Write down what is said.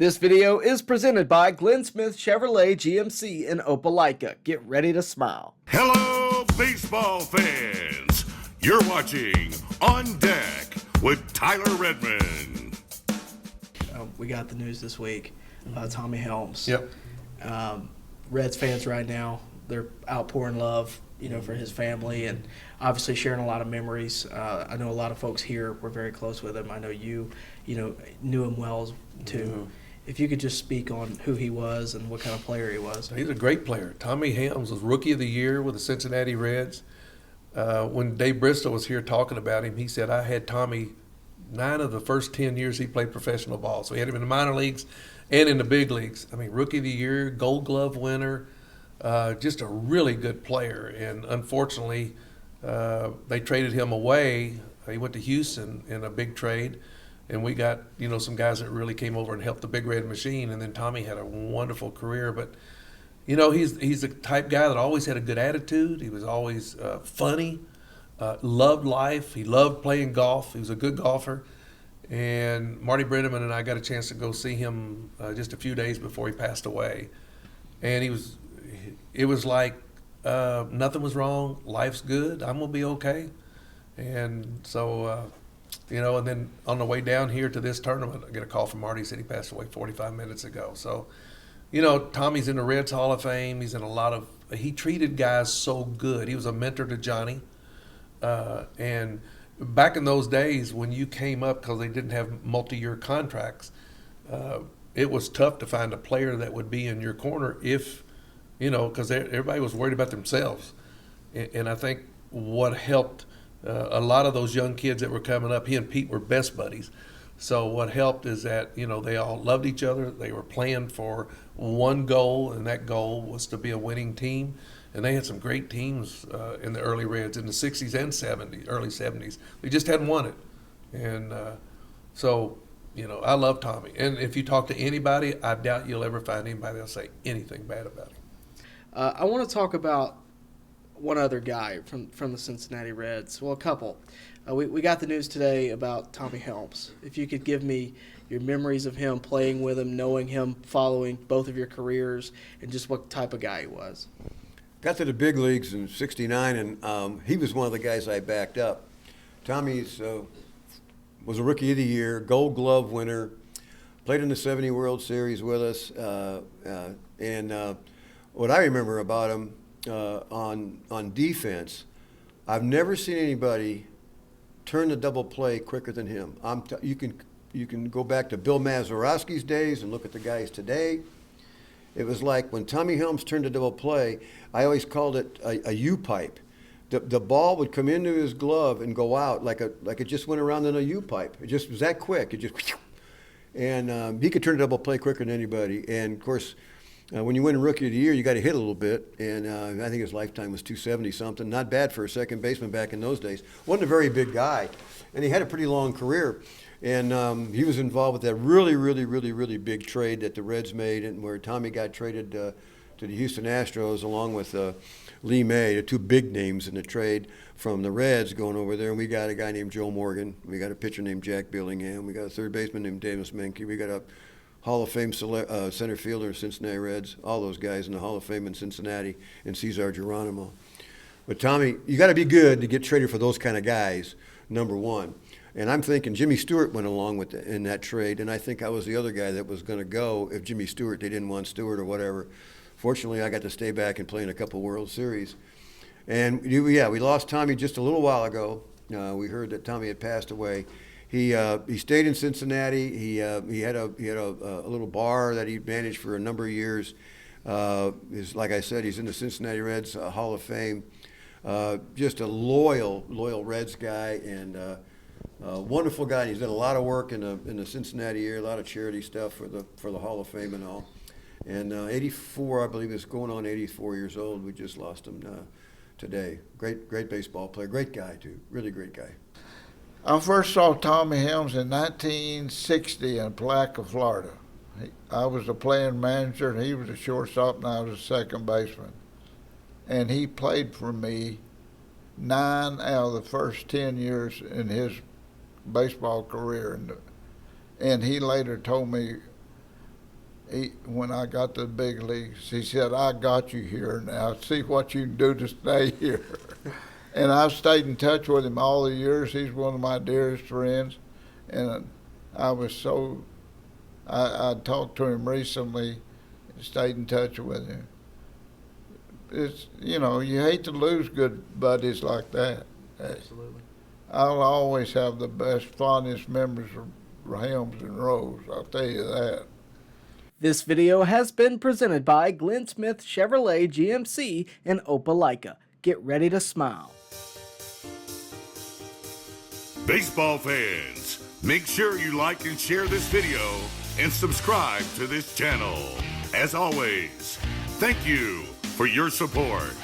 This video is presented by Glenn Smith Chevrolet GMC in Opelika. Get ready to smile. Hello, baseball fans. You're watching On Deck with Tyler Redmond. We got the news this week. Tommy Helms. Yep. Reds fans right now, they're outpouring love, for his family and obviously sharing a lot of memories. I know a lot of folks here were very close with him. I know you knew him well too. Mm-hmm. If you could just speak on who he was and what kind of player he was. He's a great player. Tommy Helms was Rookie of the Year with the Cincinnati Reds. When Dave Bristol was here talking about him, he said, I had Tommy 9 of the first 10 years he played professional ball. So he had him in the minor leagues and in the big leagues. I mean, Rookie of the Year, Gold Glove winner, just a really good player. And unfortunately, they traded him away. He went to Houston in a big trade. And we got, some guys that really came over and helped the Big Red Machine. And then Tommy had a wonderful career. But, he's the type guy that always had a good attitude. He was always funny, loved life. He loved playing golf. He was a good golfer. And Marty Brenneman and I got a chance to go see him just a few days before he passed away. And it was like nothing was wrong. Life's good. I'm going to be okay. And so... and then on the way down here to this tournament, I get a call from Marty. He said he passed away 45 minutes ago. So, Tommy's in the Reds Hall of Fame. He's in he treated guys so good. He was a mentor to Johnny. And back in those days when you came up, because they didn't have multi-year contracts, it was tough to find a player that would be in your corner if, because everybody was worried about themselves. And I think what helped a lot of those young kids that were coming up, he and Pete were best buddies. So what helped is that, they all loved each other. They were playing for one goal, and that goal was to be a winning team. And they had some great teams in the early Reds in the 60s and 70s, early 70s. They just hadn't won it. And so, I love Tommy. And if you talk to anybody, I doubt you'll ever find anybody that'll say anything bad about him. I want to talk about one other guy from the Cincinnati Reds. Well, a couple. We got the news today about Tommy Helms. If you could give me your memories of him, playing with him, knowing him, following both of your careers, and just what type of guy he was. Got to the big leagues in '69, and he was one of the guys I backed up. Tommy was a Rookie of the Year, Gold Glove winner, played in the '70 World Series with us. And what I remember about him, on defense, I've never seen anybody turn the double play quicker than him. You can go back to Bill Mazeroski's days and look at the guys today. It was like when Tommy Helms turned the double play, I always called it a U-pipe. The ball would come into his glove and go out like it just went around in a U-pipe. It just was that quick. It just, and he could turn a double play quicker than anybody. And of course, when you win Rookie of the Year, you got to hit a little bit, and I think his lifetime was 270-something. Not bad for a second baseman back in those days. Wasn't a very big guy, and he had a pretty long career. And he was involved with that really, really, really, really big trade that the Reds made, and where Tommy got traded to the Houston Astros along with Lee May, the two big names in the trade from the Reds going over there. And we got a guy named Joe Morgan. We got a pitcher named Jack Billingham. We got a third baseman named Denis Menke. We got a Hall of Fame center fielder in Cincinnati Reds, all those guys in the Hall of Fame in Cincinnati, and César Gerónimo. But Tommy, you got to be good to get traded for those kind of guys, number one. And I'm thinking Jimmy Stewart went along with in that trade, and I think I was the other guy that was going to go if Jimmy Stewart, they didn't want Stewart or whatever. Fortunately, I got to stay back and play in a couple World Series. And we lost Tommy just a little while ago. We heard that Tommy had passed away. He stayed in Cincinnati. He had a little bar that he managed for a number of years. Like I said, he's in the Cincinnati Reds Hall of Fame. Just a loyal Reds guy, and wonderful guy. He's done a lot of work in the Cincinnati area, a lot of charity stuff for the Hall of Fame and all. And 84, I believe, is going on 84 years old. We just lost him today. Great baseball player. Great guy too. Really great guy. I first saw Tommy Helms in 1960 in Palatka, Florida. I was the playing manager, and he was a shortstop, and I was a second baseman. And he played for me 9 out of the first 10 years in his baseball career. And he later told me when I got to the big leagues, he said, "I got you here now. See what you can do to stay here." And I've stayed in touch with him all the years. He's one of my dearest friends, and I talked to him recently and stayed in touch with him. It's, you hate to lose good buddies like that. Absolutely. I'll always have the best, fondest memories of Helms and Rose, I'll tell you that. This video has been presented by Glenn Smith Chevrolet GMC in Opelika. Get ready to smile. Baseball fans, make sure you like and share this video and subscribe to this channel. As always, thank you for your support.